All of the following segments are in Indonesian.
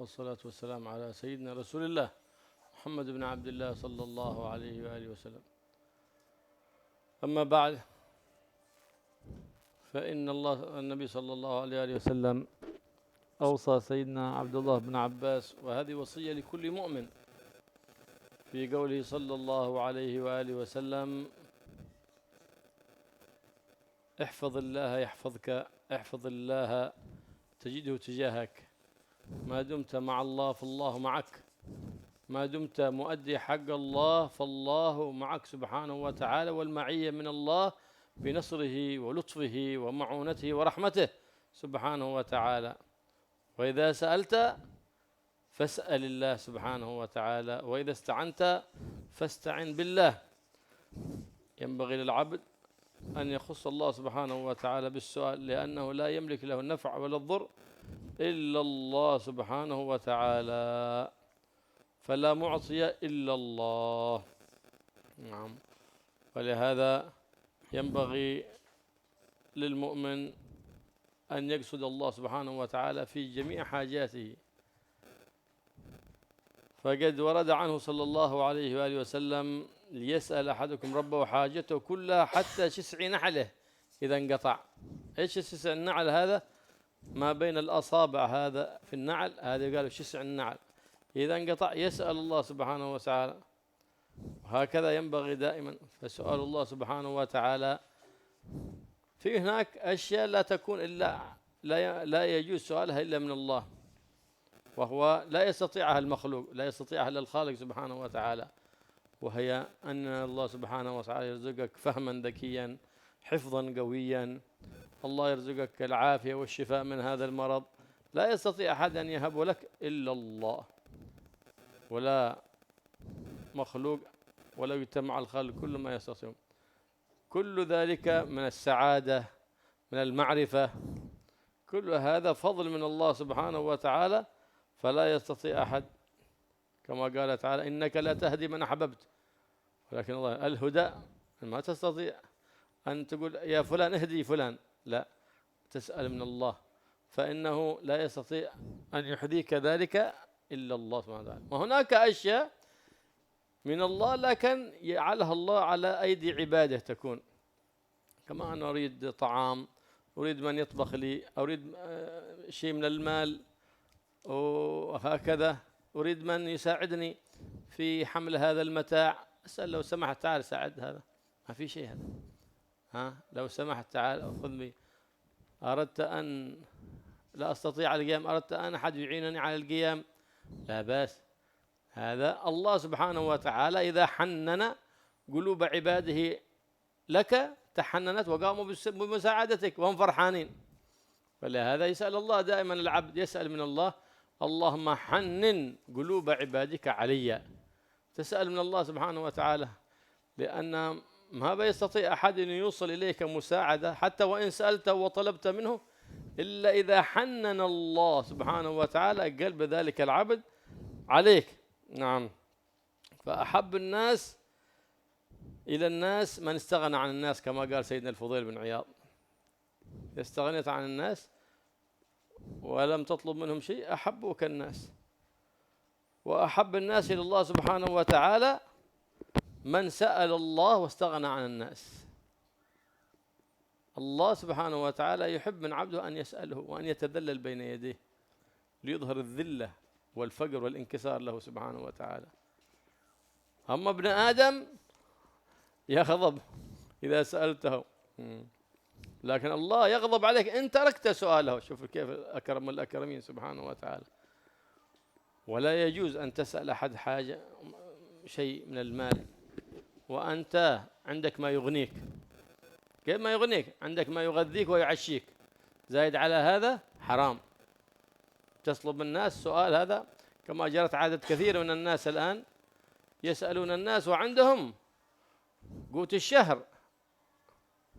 والصلاة والسلام على سيدنا رسول الله محمد بن عبد الله صلى الله عليه وآله وسلم. أما بعد، فإن النبي صلى الله عليه وآله وسلم أوصى سيدنا عبد الله بن عباس، وهذه وصية لكل مؤمن، في قوله صلى الله عليه وآله وسلم: احفظ الله يحفظك، احفظ الله تجده تجاهك، ما دمت مع الله فالله معك، ما دمت مؤدي حق الله فالله معك سبحانه وتعالى، والمعية من الله بنصره ولطفه ومعونته ورحمته سبحانه وتعالى. وإذا سألت فاسأل الله سبحانه وتعالى، وإذا استعنت فاستعن بالله. ينبغي للعبد أن يخص الله سبحانه وتعالى بالسؤال، لأنه لا يملك له النفع ولا الضر إلا الله سبحانه وتعالى، فلا معطي إلا الله. نعم. ولهذا ينبغي للمؤمن أن يقصد الله سبحانه وتعالى في جميع حاجاته، فقد ورد عنه صلى الله عليه وآله وسلم: ليسأل أحدكم ربه حاجته كلها حتى شسع نحله إذا انقطع. إيش شسع النعل؟ هذا ما بين الأصابع، هذا في النعل، هذا قالوا شسع النعل. إذا انقطع يسأل الله سبحانه وتعالى، وهكذا ينبغي دائما. فسؤال الله سبحانه وتعالى، في هناك أشياء لا تكون إلا لا يجوز سؤالها إلا من الله، وهو لا يستطيعها المخلوق، لا يستطيعها إلا الخالق سبحانه وتعالى، وهي أن الله سبحانه وتعالى يرزقك فهما ذكيا، حفظا قويا، الله يرزقك العافية والشفاء من هذا المرض. لا يستطيع أحد أن يهب لك إلا الله، ولا مخلوق، ولا يجتمع الخلق كل ما يستطيعون. كل ذلك من السعادة، من المعرفة، كل هذا فضل من الله سبحانه وتعالى، فلا يستطيع أحد، كما قال تعالى: إنك لا تهدي من أحببت، ولكن الله الهدى. ما تستطيع أن تقول يا فلان اهدي فلان، لا، تسأل من الله، فإنه لا يستطيع أن يحذيك ذلك إلا الله سبحانه وتعالى. وهناك أشياء من الله لكن يجعلها الله على أيدي عباده تكون، كما أنا أريد طعام، أريد من يطبخ لي، أريد شيء من المال، وهكذا أريد من يساعدني في حمل هذا المتاع، أسأل لو سمحت تعال ساعد هذا، ما في شيء هذا. لو سمحت تعال أخذ بي. أردت أن لا أستطيع القيام، أردت أن أحد يعينني على القيام، لا بأس. هذا الله سبحانه وتعالى إذا حنن قلوب عباده لك تحننت وقاموا بمساعدتك وهم فرحانين. فلهذا يسأل الله دائما، العبد يسأل من الله: اللهم حنن قلوب عبادك علي. تسأل من الله سبحانه وتعالى، لأن ما بيستطيع أحد أن يوصل إليك مساعدة حتى وإن سألته وطلبت منه إلا إذا حنن الله سبحانه وتعالى قلب ذلك العبد عليك. نعم. فأحب الناس إلى الناس من استغنى عن الناس، كما قال سيدنا الفضيل بن عياض: استغنيت عن الناس ولم تطلب منهم شيء أحبوك الناس. وأحب الناس إلى الله سبحانه وتعالى من سأل الله واستغنى عن الناس. الله سبحانه وتعالى يحب من عبده أن يسأله وأن يتذلل بين يديه، ليظهر الذلة والفقر والانكسار له سبحانه وتعالى. أما ابن آدم يغضب إذا سألته، لكن الله يغضب عليك إن تركت سؤاله. شوف كيف أكرم الأكرمين سبحانه وتعالى. ولا يجوز أن تسأل أحد حاجة، شيء من المال، وأنت عندك ما يغنيك. كيف ما يغنيك؟ عندك ما يغذيك ويعشيك، زايد على هذا حرام. تطلب من الناس سؤال، هذا كما جرت عادة كثير من الناس الآن، يسألون الناس وعندهم قوت الشهر،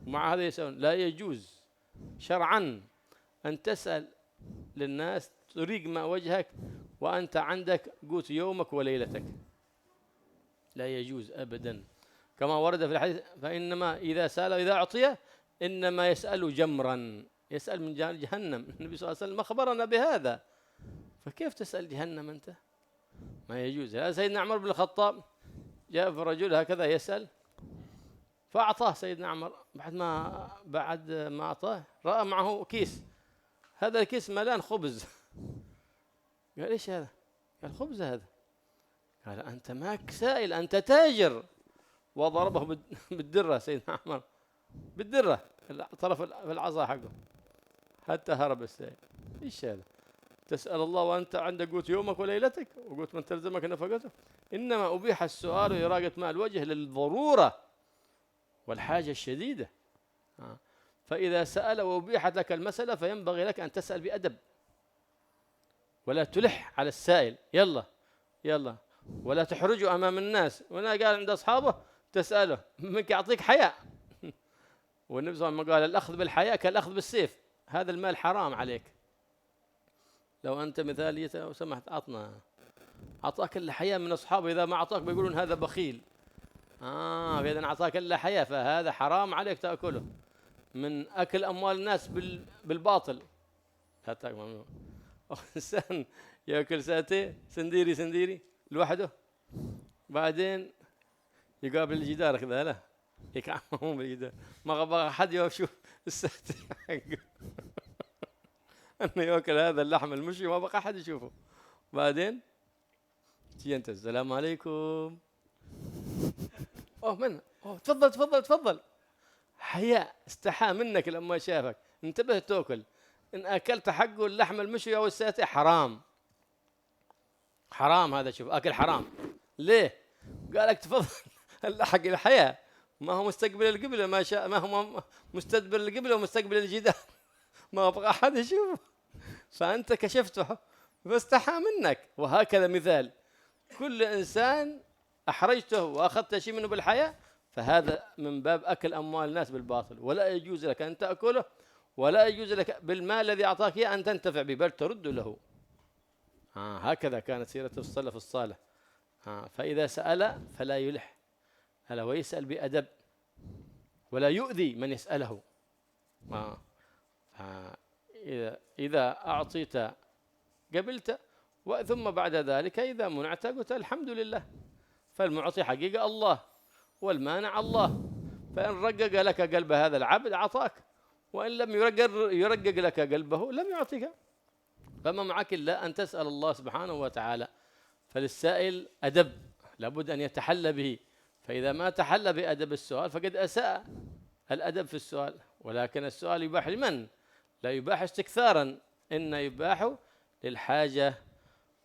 ومع هذا يسألون. لا يجوز شرعا أن تسأل للناس تريق ما وجهك وأنت عندك قوت يومك وليلتك، لا يجوز أبدا. كما ورد في الحديث: فإنما إذا سأل إذا أعطي إنما يسأل جمرا، يسأل من جهنم. النبي صلى الله عليه وسلم أخبرنا بهذا، فكيف تسأل جهنم أنت؟ ما يجوز. سيدنا عمر بن الخطاب جاء في رجل هكذا يسأل، فأعطاه سيدنا عمر. بعد ما أعطاه رأى معه كيس، هذا الكيس ملان خبز. قال إيش هذا؟ قال خبز هذا. قال أنت ماك سائل، أنت تاجر. وضربه بالدرة سيدنا عمر، بالدرة طرف العصا حقه حتى هرب السائل. إيش هذا؟ تسأل الله وأنت عندك قوت يومك وليلتك وقوت من تلزمك نفقته. إنما أبيح السؤال وإراقة ماء الوجه للضرورة والحاجة الشديدة. فإذا سأل وأبيحت لك المسألة فينبغي لك أن تسأل بأدب، ولا تلح على السائل يلا يلا، ولا تحرجه أمام الناس. وأنا قال عند أصحابه تسأله منك يعطيك حياء. والنبي صلى الله عليه وسلم قال الأخذ بالحياء كالأخذ بالسيف، هذا المال حرام عليك. لو أنت مثالية لو سمحت أعطاك إلا حياء من أصحابه، إذا ما أعطاك بيقولون هذا بخيل. فإذا أعطاك إلا حياء فهذا حرام عليك تأكله. من أكل أموال الناس بالباطل لا تأكل. إنسان يأكل ساتيه سنديري لوحده، بعدين يقابل الجدار كذا، لا يكعمهم بالجدار، ما بغى حد يشوف الساتيه حقه. أنه يأكل هذا اللحم المشوي ما بقى حد يشوفه. بعدين تجي أنت السلام عليكم، تفضل. حياء، استحى منك لما شافك، انتبه تأكل. إن أكلت حقه اللحم المشوي أو الساتي حرام، حرام هذا. شوف أكل حرام ليه؟ قالك تفضل حق الحياة، ما هو مستقبل القبلة، ما هو مستدبر القبلة ومستقبل الجدار، ما أبغى أحد يشوفه، فأنت كشفته فاستحى منك. وهكذا مثال كل إنسان أحرجته وأخذت شيء منه بالحياة فهذا من باب أكل أموال الناس بالباطل، ولا يجوز لك أن تأكله، ولا يجوز لك بالمال الذي أعطاك إياه أن تنتفع به، بل ترد له. هكذا كانت سيرة السلف الصالح. فإذا سأل فلا يلح، هلا ويسأل بأدب ولا يؤذي من يسأله. إذا أعطيت قبلت، ثم بعد ذلك إذا منعت قلت الحمد لله. فالمعطي حقيقة الله والمانع الله، فإن رقق لك قلب هذا العبد أعطاك، وإن لم يرقق لك قلبه لم يعطيك. فما معك إلا أن تسأل الله سبحانه وتعالى. فللسائل أدب لابد أن يتحلى به، فإذا ما تحلى بأدب السؤال فقد أساء الأدب في السؤال. ولكن السؤال يباح لمن؟ لا يباح استكثارا، إن يباح للحاجة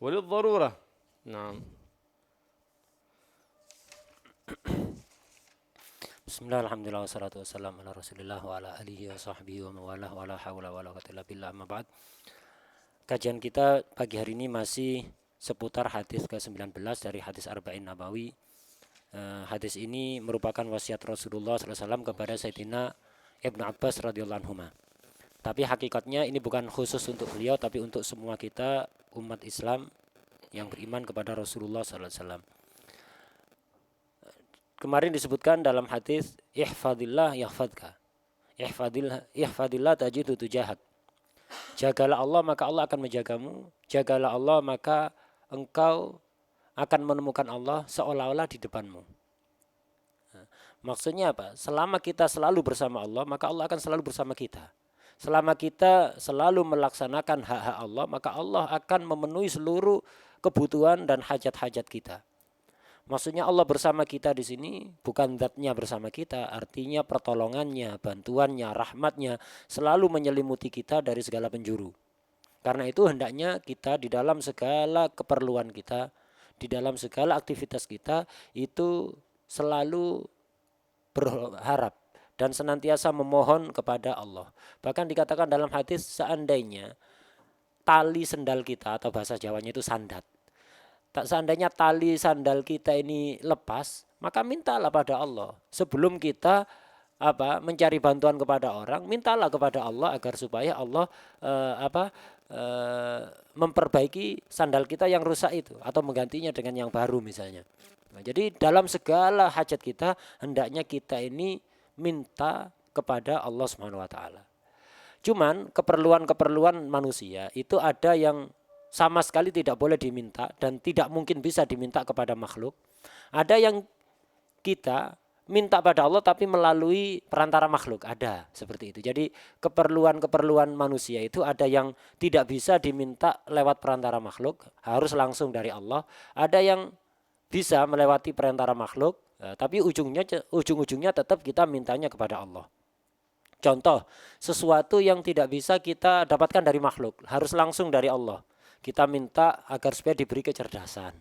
وللضرورة. نعم. Bismillah, alhamdulillah, wassalatu wassalamu ala rasulillah wa ala alihi wa sahbihi wa mawalah wa la hawla wa la quwwata illa billah, amma ba'd. Kajian kita pagi hari ini masih seputar hadis ke-19 dari hadis Arba'in Nabawi. Hadis ini merupakan wasiat Rasulullah SAW kepada Sayyidina Ibnu Abbas radhiyallahu anhuma. Tapi hakikatnya ini bukan khusus untuk beliau, tapi untuk semua kita umat Islam yang beriman kepada Rasulullah SAW. Kemarin disebutkan dalam hadis ihfadillah yahfadka, ihfadillah tajidu tujahak. Jagalah Allah maka Allah akan menjagamu, jagalah Allah maka engkau akan menemukan Allah seolah-olah di depanmu. Maksudnya apa? Selama kita selalu bersama Allah maka Allah akan selalu bersama kita. Selama kita selalu melaksanakan hak-hak Allah maka Allah akan memenuhi seluruh kebutuhan dan hajat-hajat kita. Maksudnya Allah bersama kita di sini bukan zatnya bersama kita, artinya pertolongannya, bantuannya, rahmatnya selalu menyelimuti kita dari segala penjuru. Karena itu hendaknya kita di dalam segala keperluan kita, di dalam segala aktivitas kita itu selalu berharap dan senantiasa memohon kepada Allah. Bahkan dikatakan dalam hadis seandainya tali sendal kita atau bahasa Jawanya itu sandat. Seandainya tali sandal kita ini lepas, maka mintalah pada Allah. Sebelum kita mencari bantuan kepada orang, mintalah kepada Allah agar supaya Allah memperbaiki sandal kita yang rusak itu atau menggantinya dengan yang baru misalnya. Nah, jadi dalam segala hajat kita hendaknya kita ini minta kepada Allah Subhanahu wa taala. Cuman keperluan-keperluan manusia itu ada yang sama sekali tidak boleh diminta dan tidak mungkin bisa diminta kepada makhluk. Ada yang kita minta pada Allah tapi melalui perantara makhluk, ada seperti itu. Jadi keperluan-keperluan manusia itu ada yang tidak bisa diminta lewat perantara makhluk, harus langsung dari Allah. Ada yang bisa melewati perantara makhluk, tapi ujung-ujungnya tetap kita mintanya kepada Allah. Contoh, sesuatu yang tidak bisa kita dapatkan dari makhluk, harus langsung dari Allah. Kita minta agar supaya diberi kecerdasan,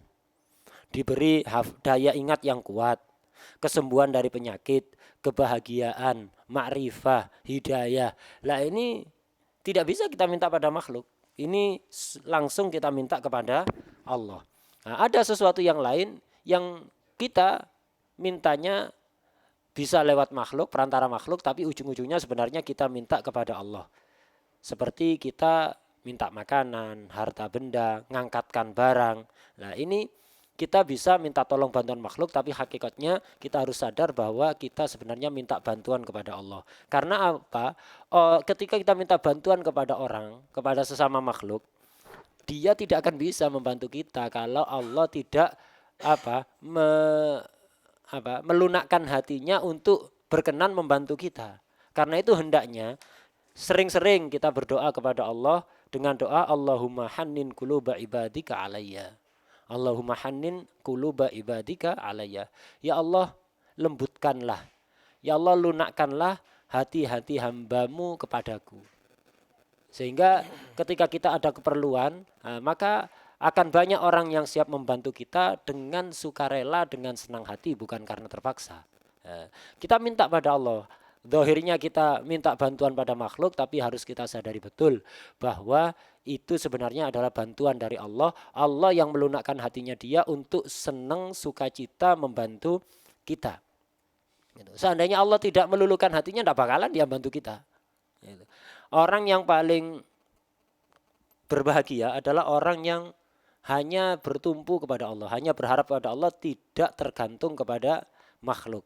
diberi daya ingat yang kuat, kesembuhan dari penyakit, kebahagiaan, ma'rifah, hidayah. Lah ini tidak bisa kita minta pada makhluk. Ini langsung kita minta kepada Allah. Nah, ada sesuatu yang lain yang kita mintanya bisa lewat makhluk, perantara makhluk, tapi ujung-ujungnya sebenarnya kita minta kepada Allah. Seperti kita minta makanan, harta benda, ngangkatkan barang. Nah ini kita bisa minta tolong bantuan makhluk, tapi hakikatnya kita harus sadar bahwa kita sebenarnya minta bantuan kepada Allah. Karena apa? Ketika kita minta bantuan kepada orang, kepada sesama makhluk, dia tidak akan bisa membantu kita kalau Allah tidak melunakkan hatinya untuk berkenan membantu kita. Karena itu hendaknya sering-sering kita berdoa kepada Allah dengan doa Allahumma hannin quluba ibadika alayya. Allahumma hannin quluba ibadika alayya. Ya Allah, lembutkanlah. Ya Allah, lunakkanlah hati-hati hambamu kepadaku. Sehingga ketika kita ada keperluan, maka akan banyak orang yang siap membantu kita dengan sukarela, dengan senang hati, bukan karena terpaksa. Kita minta pada Allah. Zahirnya kita minta bantuan pada makhluk, tapi harus kita sadari betul bahwa itu sebenarnya adalah bantuan dari Allah. Allah yang melunakkan hatinya dia untuk senang sukacita membantu kita. Seandainya Allah tidak meluluhkan hatinya, tidak bakalan dia bantu kita. Orang yang paling berbahagia adalah orang yang hanya bertumpu kepada Allah, hanya berharap kepada Allah, tidak tergantung kepada makhluk.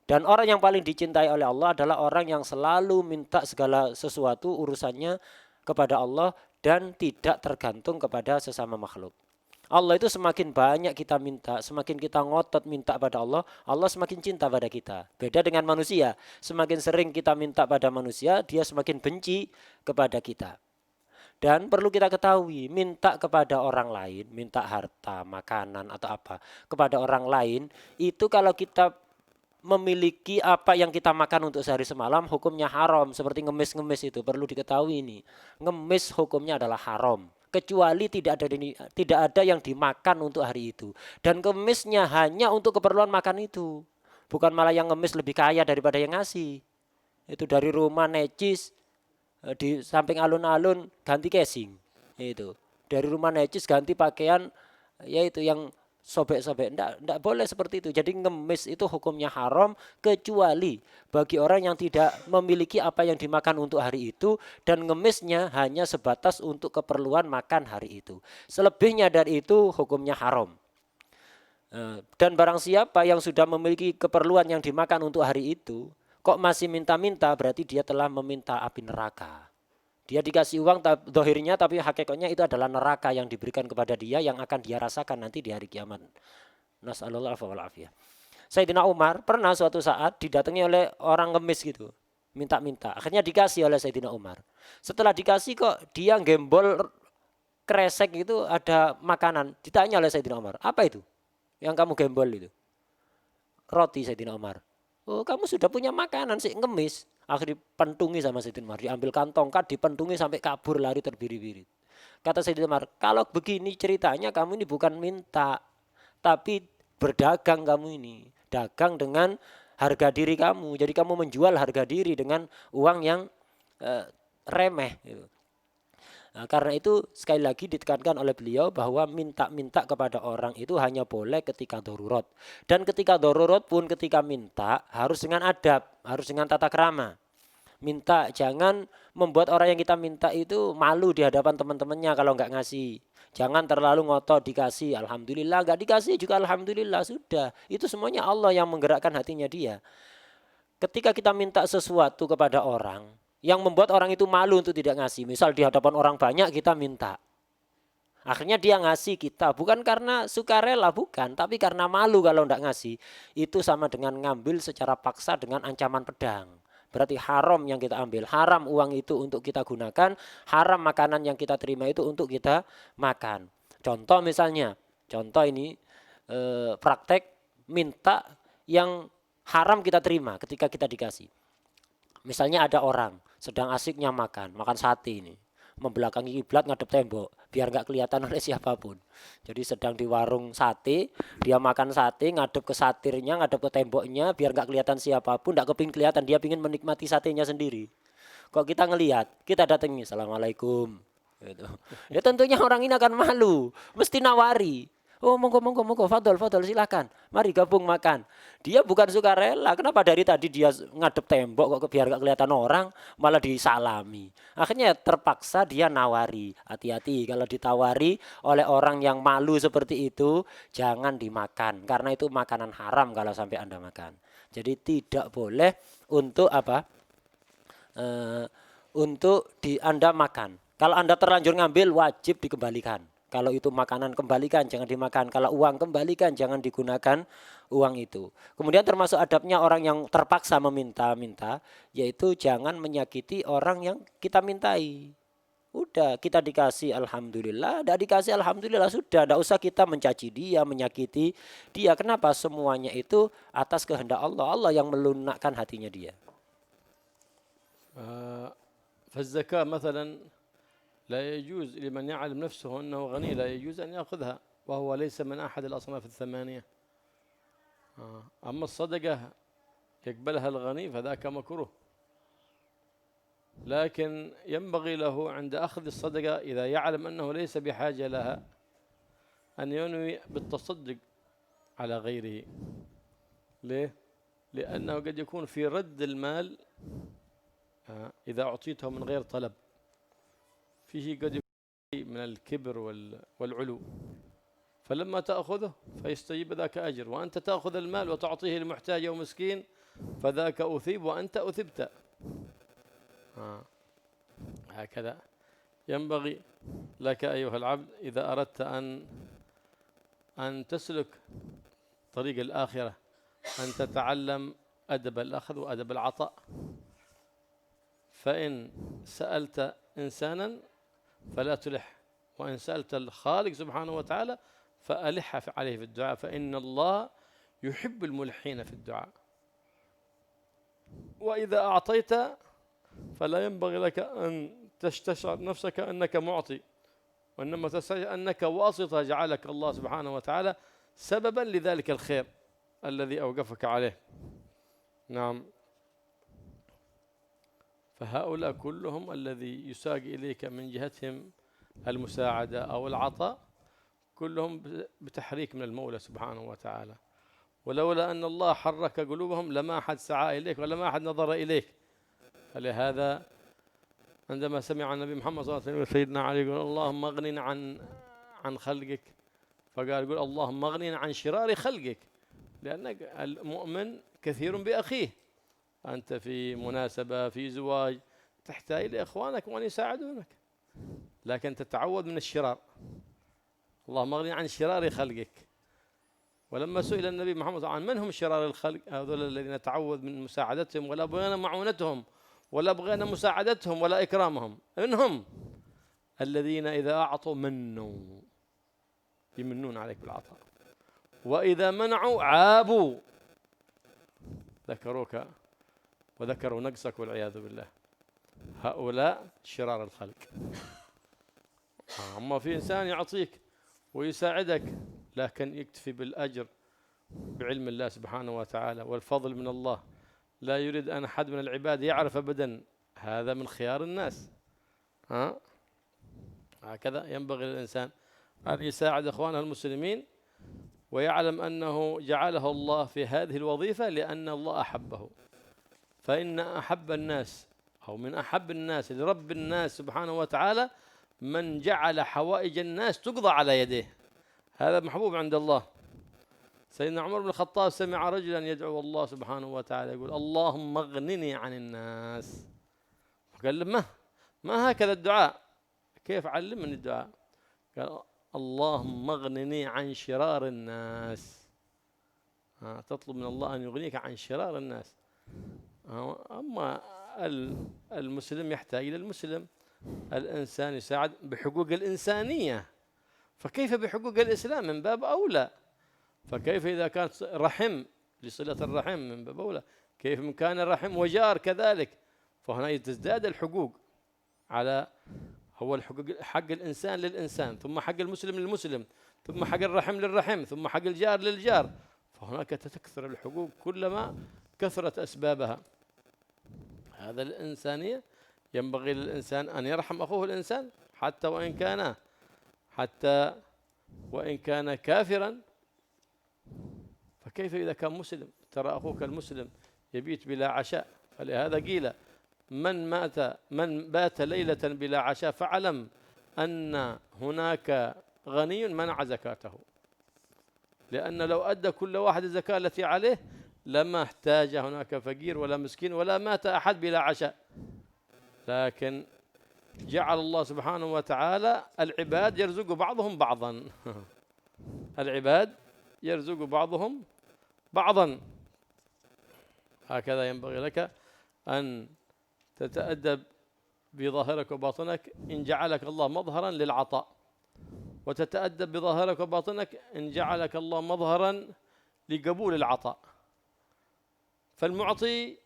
Dan orang yang paling dicintai oleh Allah adalah orang yang selalu minta segala sesuatu urusannya kepada Allah dan tidak tergantung kepada sesama makhluk. Allah itu semakin banyak kita minta, semakin kita ngotot minta pada Allah, Allah semakin cinta pada kita. Beda dengan manusia, semakin sering kita minta pada manusia, dia semakin benci kepada kita. Dan perlu kita ketahui, minta kepada orang lain, minta harta, makanan atau apa, kepada orang lain, itu kalau kita memiliki apa yang kita makan untuk sehari semalam, hukumnya haram. Seperti ngemis-ngemis itu, perlu diketahui ini. Ngemis hukumnya adalah haram. Kecuali tidak ada yang dimakan untuk hari itu. Dan ngemisnya hanya untuk keperluan makan itu. Bukan malah yang ngemis lebih kaya daripada yang ngasih. Itu dari rumah necis, di samping alun-alun ganti casing. Itu. Dari rumah necis ganti pakaian, yaitu yang sobek-sobek. Enggak boleh seperti itu. Jadi ngemis itu hukumnya haram kecuali bagi orang yang tidak memiliki apa yang dimakan untuk hari itu dan ngemisnya hanya sebatas untuk keperluan makan hari itu. Selebihnya dari itu hukumnya haram. Dan barang siapa yang sudah memiliki keperluan yang dimakan untuk hari itu kok masih minta-minta, berarti dia telah meminta api neraka. Dia dikasih uang zahirnya tapi hakikatnya itu adalah neraka yang diberikan kepada dia yang akan dia rasakan nanti di hari kiamat. Nas'alullah wal afiyah. Sayyidina Umar pernah suatu saat didatangi oleh orang ngemis gitu. Minta-minta. Akhirnya dikasih oleh Sayyidina Umar. Setelah dikasih kok dia gembol kresek itu ada makanan. Ditanya oleh Sayyidina Umar, apa itu yang kamu gembol itu? Roti Sayyidina Umar. Oh kamu sudah punya makanan sih ngemis. Akhirnya dipentungi sama Sayyidina Umar, diambilkan tongkat, dipentungi sampai kabur lari terbiri-biri. Kata Sayyidina Umar, kalau begini ceritanya kamu ini bukan minta, tapi berdagang kamu ini. Dagang dengan harga diri kamu. Jadi kamu menjual harga diri dengan uang yang remeh. Gitu. Nah, karena itu sekali lagi ditekankan oleh beliau bahwa minta-minta kepada orang itu hanya boleh ketika darurat. Dan ketika darurat pun ketika minta harus dengan adab, harus dengan tata krama. Minta jangan membuat orang yang kita minta itu malu di hadapan teman-temannya kalau nggak ngasih. Jangan terlalu ngotot dikasih, alhamdulillah, nggak dikasih juga alhamdulillah, sudah. Itu semuanya Allah yang menggerakkan hatinya dia. Ketika kita minta sesuatu kepada orang yang membuat orang itu malu untuk tidak ngasih. Misal di hadapan orang banyak kita minta. Akhirnya dia ngasih kita, bukan karena sukarela, bukan, tapi karena malu kalau enggak ngasih. Itu sama dengan ngambil secara paksa dengan ancaman pedang. Berarti haram yang kita ambil, haram uang itu untuk kita gunakan, haram makanan yang kita terima itu untuk kita makan. Contoh misalnya, contoh ini praktek minta yang haram kita terima ketika kita dikasih. Misalnya ada orang sedang asiknya makan sate ini, membelakangi kiblat ngadep tembok biar nggak kelihatan oleh siapapun. Jadi sedang di warung sate, dia makan sate ngadep ke satirnya, ngadep ke temboknya biar nggak kelihatan siapapun, nggak kepingin kelihatan, dia pingin menikmati satenya sendiri. Kok kita ngelihat, kita datangi, assalamualaikum. Gitu. Ya tentunya orang ini akan malu, mesti nawari. Oh monggo monggo monggo, fadol silakan, mari gabung makan. Dia bukan sukarela, kenapa dari tadi dia ngadep tembok kok biar gak kelihatan orang, malah disalami. Akhirnya terpaksa dia nawari. Hati-hati kalau ditawari oleh orang yang malu seperti itu, jangan dimakan, karena itu makanan haram kalau sampai Anda makan. Jadi tidak boleh untuk apa? Untuk Anda makan. Kalau Anda terlanjur ngambil, wajib dikembalikan. Kalau itu makanan, kembalikan, jangan dimakan. Kalau uang, kembalikan, jangan digunakan uang itu. Kemudian termasuk adabnya orang yang terpaksa meminta-minta, yaitu jangan menyakiti orang yang kita mintai. Udah, kita dikasih alhamdulillah, tidak dikasih alhamdulillah, sudah. Tidak usah kita mencaci dia, menyakiti dia. Kenapa? Semuanya itu atas kehendak Allah. Allah yang melunakkan hatinya dia. فالزكاة مثلا لا يجوز لمن يعلم نفسه أنه غني لا يجوز أن يأخذها وهو ليس من أحد الأصناف الثمانية. أما الصدقة يقبلها الغني فذاك مكروه، لكن ينبغي له عند أخذ الصدقة إذا يعلم أنه ليس بحاجة لها أن ينوي بالتصدق على غيره. ليه؟ لأنه قد يكون في رد المال إذا أعطيته من غير طلب، فيه قد يكون من الكبر والعلو، فلما تأخذه فيستجيب ذاك أجر، وأنت تأخذ المال وتعطيه لمحتاج أو مسكين فذاك أثيب وأنت أثبت. هكذا ينبغي لك أيها العبد إذا أردت أن تسلك طريق الآخرة أن تتعلم أدب الأخذ وأدب العطاء. فإن سألت إنسانا فلا تلح، وإن سألت الخالق سبحانه وتعالى فألح عليه في الدعاء، فإن الله يحب الملحين في الدعاء. وإذا أعطيت فلا ينبغي لك أن تستشعر نفسك أنك معطي، وإنما تستشعر أنك واسطة جعلك الله سبحانه وتعالى سببا لذلك الخير الذي أوقفك عليه. نعم. فهؤلاء كلهم الذي يساق إليك من جهتهم المساعدة أو العطاء كلهم بتحريك من المولى سبحانه وتعالى، ولولا أن الله حرك قلوبهم لما أحد سعى إليك ولما أحد نظر إليك. فلهذا عندما سمع النبي محمد صلى الله عليه وسلم سيدنا علي يقول اللهم اغننا عن خلقك، فقال يقول اللهم اغننا عن شرار خلقك، لأن المؤمن كثير بأخيه. أنت في مناسبة في زواج تحتاج إلى إخوانك وأن يساعدونك، لكن تتعوذ من الشرار. اللهم اغننا عن شرار خلقك. ولما سئل النبي محمد عن من هم شرار الخلق، هذول الذين نتعوذ من مساعدتهم ولا بغينا معونتهم ولا بغينا مساعدتهم ولا إكرامهم، إنهم الذين إذا أعطوا منوا، يمنون عليك بالعطاء، وإذا منعوا عابوا، ذكروك وذكروا نقصك والعياذ بالله. هؤلاء شرار الخلق. أما في إنسان يعطيك ويساعدك لكن يكتفي بالأجر بعلم الله سبحانه وتعالى والفضل من الله، لا يريد أن أحد من العباد يعرف أبدا، هذا من خيار الناس. هكذا ينبغي للإنسان أن يساعد إخوانه المسلمين ويعلم أنه جعله الله في هذه الوظيفة لأن الله أحبه. فإن أحب الناس أو من أحب الناس لرب الناس سبحانه وتعالى من جعل حوائج الناس تقضى على يديه، هذا محبوب عند الله. سيدنا عمر بن الخطاب سمع رجلا يدعو الله سبحانه وتعالى يقول اللهم اغنني عن الناس، وقال له ما هكذا الدعاء، كيف علمني الدعاء؟ قال اللهم اغنني عن شرار الناس. تطلب من الله أن يغنيك عن شرار الناس. أما المسلم يحتاج إلى المسلم، الإنسان يساعد بحقوق الإنسانية، فكيف بحقوق الإسلام؟ من باب أولى. فكيف إذا كانت رحم لصلة الرحم من باب أولى، كيف من كان الرحم وجار كذلك، فهنا تزداد الحقوق على هو الحقوق، حق الإنسان للإنسان، ثم حق المسلم للمسلم، ثم حق الرحم للرحم، ثم حق الجار للجار، فهناك تكثر الحقوق كلما كثرت أسبابها. هذا الإنسانية، ينبغي للإنسان أن يرحم أخوه الإنسان حتى وإن كان كافرا. فكيف إذا كان مسلم؟ ترى أخوك المسلم يبيت بلا عشاء، فلهذا قيل من بات ليلة بلا عشاء فاعلم أن هناك غني منع زكاته، لأن لو أدى كل واحد الزكاة التي عليه لما احتاج هناك فقير ولا مسكين ولا مات أحد بلا عشاء. لكن جعل الله سبحانه وتعالى العباد يرزق بعضهم بعضا العباد يرزق بعضهم بعضا. هكذا ينبغي لك أن تتأدب بظاهرك وباطنك إن جعلك الله مظهرا للعطاء، وتتأدب بظاهرك وباطنك إن جعلك الله مظهرا لقبول العطاء. فالمعطي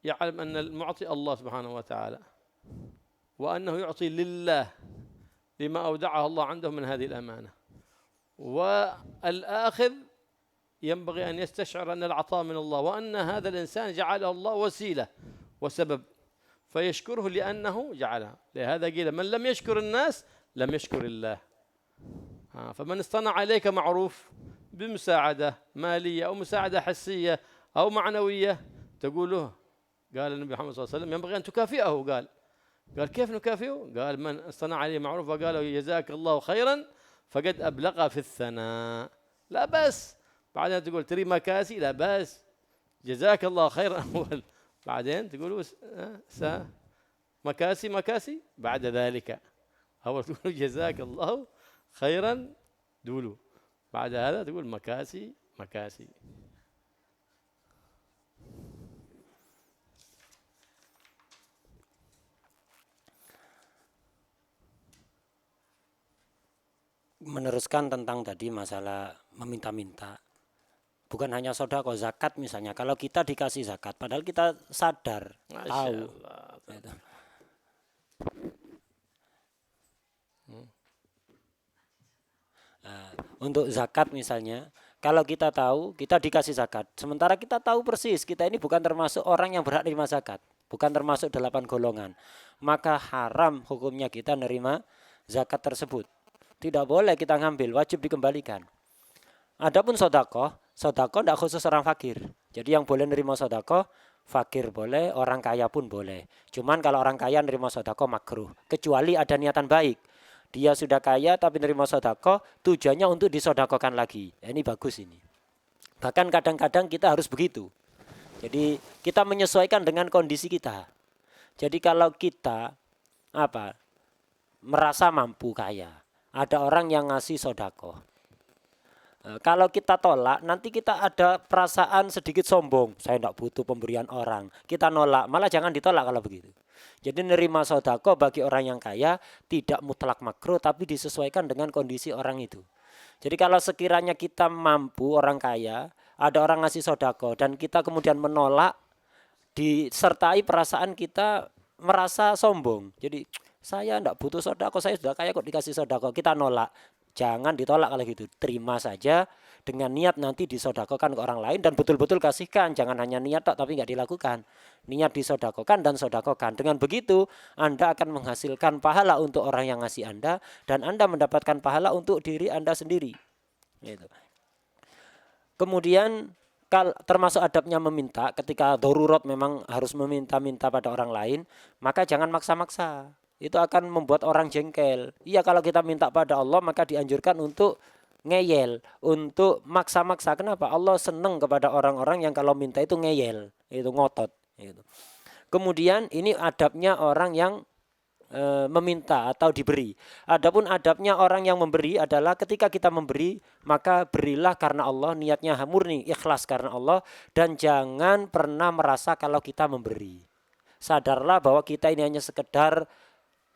يعلم أن المعطي الله سبحانه وتعالى، وأنه يعطي لله لما أودعه الله عنده من هذه الأمانة. والآخذ ينبغي أن يستشعر أن العطاء من الله، وأن هذا الإنسان جعله الله وسيلة وسبب، فيشكره لأنه جعلها. لهذا قيل من لم يشكر الناس لم يشكر الله. فمن اصطنع عليك معروف بمساعدة مالية أو مساعدة حسية أو معنوية تقول له، قال النبي محمد صلى الله عليه وسلم ينبغي أن تكافئه. قال كيف نكافئه؟ قال من اصطنع عليه معروف وقال جزاك الله خيرا فقد أبلغ في الثناء. لا بس بعدين تقول تري مكاسي، لا بس جزاك الله خيرا أول، بعدين تقول مكاسي بعد ذلك. أول تقول جزاك الله خيرا دولو، بعد هذا تقول مكاسي. Meneruskan tentang tadi masalah meminta-minta, bukan hanya sedekah, zakat misalnya. Kalau kita dikasih zakat, padahal kita sadar, tahu. Untuk zakat misalnya, kalau kita tahu kita dikasih zakat, sementara kita tahu persis kita ini bukan termasuk orang yang berhak menerima zakat, bukan termasuk 8 golongan, maka haram hukumnya kita nerima zakat tersebut. Tidak boleh kita ngambil, wajib dikembalikan. Adapun sedekah tidak khusus orang fakir. Jadi yang boleh nerima sedekah fakir boleh, orang kaya pun boleh. Cuman kalau orang kaya nerima sedekah makruh, kecuali ada niatan baik. Dia sudah kaya tapi nerima sedekah tujuannya untuk disedekahkan lagi. Ini bagus ini. Bahkan kadang-kadang kita harus begitu. Jadi kita menyesuaikan dengan kondisi kita. Jadi kalau kita merasa mampu kaya, ada orang yang ngasih sedekah. Kalau kita tolak, nanti kita ada perasaan sedikit sombong. Saya tidak butuh pemberian orang. Kita nolak, malah jangan ditolak kalau begitu. Jadi nerima sedekah bagi orang yang kaya tidak mutlak makruh, tapi disesuaikan dengan kondisi orang itu. Jadi kalau sekiranya kita mampu, orang kaya, ada orang ngasih sedekah dan kita kemudian menolak, disertai perasaan kita merasa sombong. Jadi saya tidak butuh sedekah, saya sudah kaya kok dikasih sedekah, kita nolak. Jangan ditolak kalau gitu, terima saja dengan niat nanti disedekahkan ke orang lain dan betul-betul kasihkan. Jangan hanya niat tapi nggak dilakukan. Niat disedekahkan dan sedekahkan. Dengan begitu Anda akan menghasilkan pahala untuk orang yang ngasih Anda dan Anda mendapatkan pahala untuk diri Anda sendiri. Gitu. Kemudian termasuk adabnya meminta, ketika darurat memang harus meminta-minta pada orang lain, maka jangan maksa-maksa. Itu akan membuat orang jengkel. Iya, kalau kita minta pada Allah maka dianjurkan untuk ngeyel, untuk maksa-maksa. Kenapa? Allah senang kepada orang-orang yang kalau minta itu ngeyel, itu ngotot. Gitu. Kemudian ini adabnya orang yang meminta atau diberi. Adapun adabnya orang yang memberi adalah ketika kita memberi, maka berilah karena Allah, niatnya murni, ikhlas karena Allah, dan jangan pernah merasa kalau kita memberi. Sadarlah bahwa kita ini hanya sekedar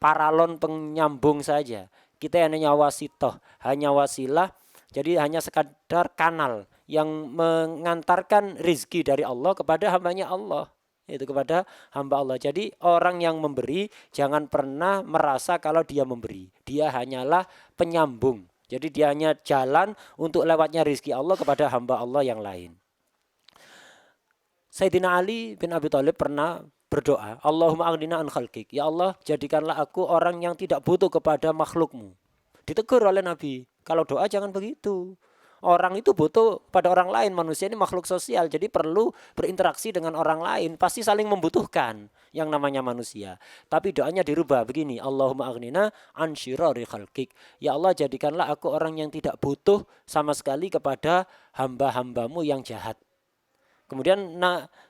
paralon penyambung saja. Kita hanya wasitoh, hanya wasilah, jadi hanya sekadar kanal yang mengantarkan rizki dari Allah kepada hambanya Allah. Itu kepada hamba Allah. Jadi orang yang memberi jangan pernah merasa kalau dia memberi. Dia hanyalah penyambung. Jadi dia hanya jalan untuk lewatnya rizki Allah kepada hamba Allah yang lain. Sayyidina Ali bin Abi Thalib pernah berdoa, Allahumma aghnina an khalqik. Ya Allah, jadikanlah aku orang yang tidak butuh kepada makhlukmu. Ditegur oleh Nabi, kalau doa jangan begitu. Orang itu butuh pada orang lain. Manusia ini makhluk sosial, jadi perlu berinteraksi dengan orang lain. Pasti saling membutuhkan yang namanya manusia. Tapi doanya dirubah begini, Allahumma aghnina an syirari khalqik. Ya Allah, jadikanlah aku orang yang tidak butuh sama sekali kepada hamba-hambamu yang jahat. Kemudian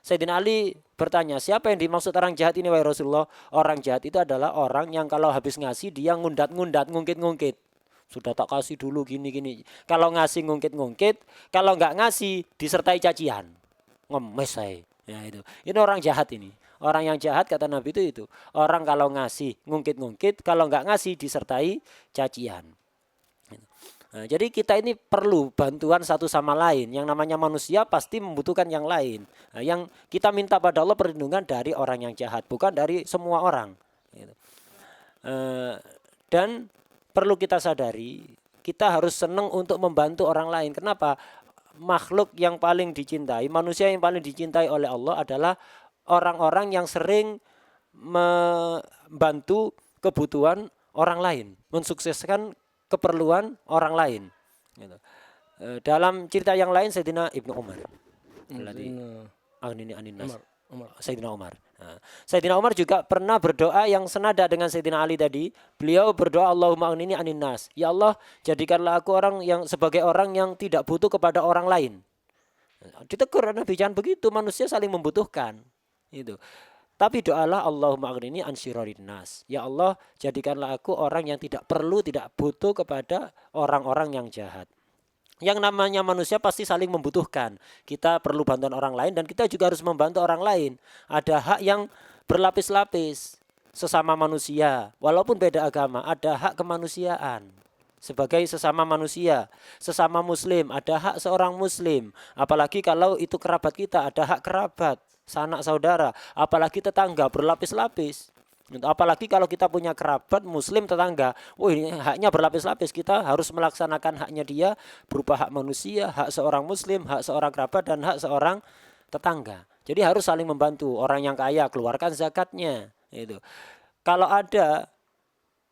Sayyidina Ali bertanya, siapa yang dimaksud orang jahat ini wahai Rasulullah? Orang jahat itu adalah orang yang kalau habis ngasih dia ngundat-ngundat, ngungkit-ngungkit. Sudah tak kasih dulu gini-gini. Kalau ngasih ngungkit-ngungkit, kalau nggak ngasih disertai cacian. Ngemes saya. Ya itu. Ini orang jahat ini. Orang yang jahat kata Nabi itu. Orang kalau ngasih ngungkit-ngungkit, kalau nggak ngasih disertai cacian. Nah, jadi kita ini perlu bantuan satu sama lain. Yang namanya manusia pasti membutuhkan yang lain. Nah, yang kita minta pada Allah perlindungan dari orang yang jahat, bukan dari semua orang. Dan perlu kita sadari, kita harus senang untuk membantu orang lain. Kenapa? Makhluk yang paling dicintai, manusia yang paling dicintai oleh Allah adalah orang-orang yang sering membantu kebutuhan orang lain, mensukseskan keperluan orang lain. Dalam cerita yang lain, Sayyidina Ibnu Umar. Sayyidina Umar. Nah, Sayyidina Umar juga pernah berdoa yang senada dengan Sayyidina Ali tadi. Beliau berdoa Allahumma aghnini anin nas. Ya Allah, jadikanlah aku orang yang sebagai orang yang tidak butuh kepada orang lain. Ditegur Nabi, jangan begitu, manusia saling membutuhkan. Itu. Tapi doalah Allahumma aghnini an syirarin nas. Ya Allah, jadikanlah aku orang yang tidak perlu, tidak butuh kepada orang-orang yang jahat. Yang namanya manusia pasti saling membutuhkan. Kita perlu bantuan orang lain dan kita juga harus membantu orang lain. Ada hak yang berlapis-lapis sesama manusia. Walaupun beda agama, ada hak kemanusiaan. Sebagai sesama manusia, sesama muslim, ada hak seorang muslim. Apalagi kalau itu kerabat kita, ada hak kerabat, sanak saudara. Apalagi tetangga, berlapis-lapis. Apalagi kalau kita punya kerabat muslim tetangga, ini haknya berlapis-lapis. Kita harus melaksanakan haknya dia berupa hak manusia, hak seorang muslim, hak seorang kerabat, dan hak seorang tetangga. Jadi harus saling membantu. Orang yang kaya keluarkan zakatnya. Itu. Kalau ada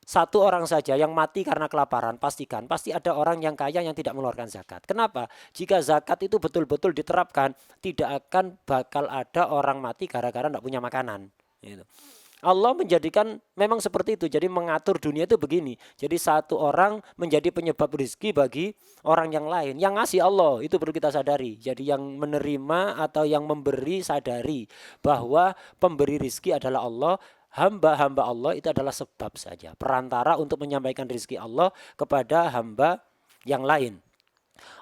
satu orang saja yang mati karena kelaparan, pastikan pasti ada orang yang kaya yang tidak mengeluarkan zakat. Kenapa? Jika zakat itu betul-betul diterapkan, tidak akan bakal ada orang mati gara-gara tidak punya makanan. Gitu. Allah menjadikan memang seperti itu. Jadi mengatur dunia itu begini. Jadi satu orang menjadi penyebab rezeki bagi orang yang lain. Yang ngasih Allah, itu perlu kita sadari. Jadi yang menerima atau yang memberi sadari bahwa pemberi rezeki adalah Allah. Hamba-hamba Allah itu adalah sebab saja. Perantara untuk menyampaikan rezeki Allah kepada hamba yang lain.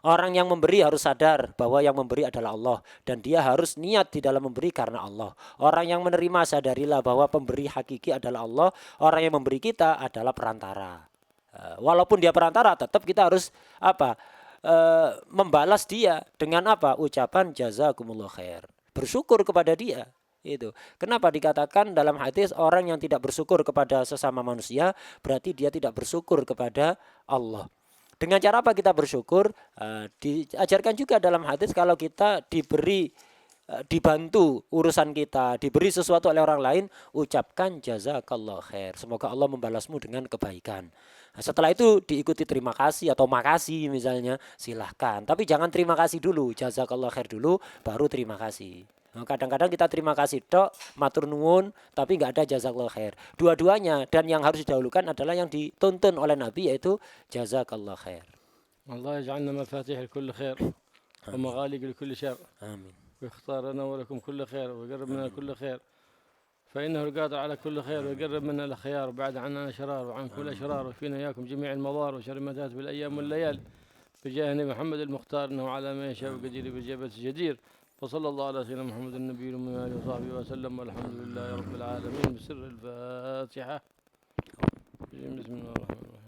Orang yang memberi harus sadar bahwa yang memberi adalah Allah. Dan dia harus niat di dalam memberi karena Allah. Orang yang menerima sadarilah bahwa pemberi hakiki adalah Allah. Orang yang memberi kita adalah perantara. Walaupun dia perantara, tetap kita harus membalas dia dengan apa? Ucapan jazakumullah khair. Bersyukur kepada dia. Itu. Kenapa dikatakan dalam hadis orang yang tidak bersyukur kepada sesama manusia berarti dia tidak bersyukur kepada Allah. Dengan cara apa kita bersyukur? Diajarkan juga dalam hadis kalau kita dibantu urusan kita, diberi sesuatu oleh orang lain, ucapkan jazakallah khair. Semoga Allah membalasmu dengan kebaikan. Nah, setelah itu diikuti terima kasih atau makasih misalnya, silahkan. Tapi jangan terima kasih dulu, jazakallah khair dulu, baru terima kasih. Nah, kadang-kadang kita terima kasih dok, matur nuwun, tapi nggak ada jazakallah khair. Dua-duanya, dan yang harus didahulukan adalah yang dituntun oleh Nabi, yaitu jazakallah khair. Allah yaj'alna mafatih kulli khair wa maghaliq kulli syarr. Amin. ويختار لنا ولكم كل خير ويقرب لنا كل خير فإنه القادر على كل خير ويقرب منا الأخيار وبعد عنا شرار وعن كل أشرار وفينا إياكم جميع المضار وشر ما تأتي بالأيام والليالي بجاه النبي محمد المختار إنه على ما يشاء وقدير بالجابة جدير. وصلى الله على سيدنا محمد النبي الأمي وآله وصحبه وسلم والحمد لله رب العالمين بسر الفاتحة. بسم الله الرحمن الرحيم.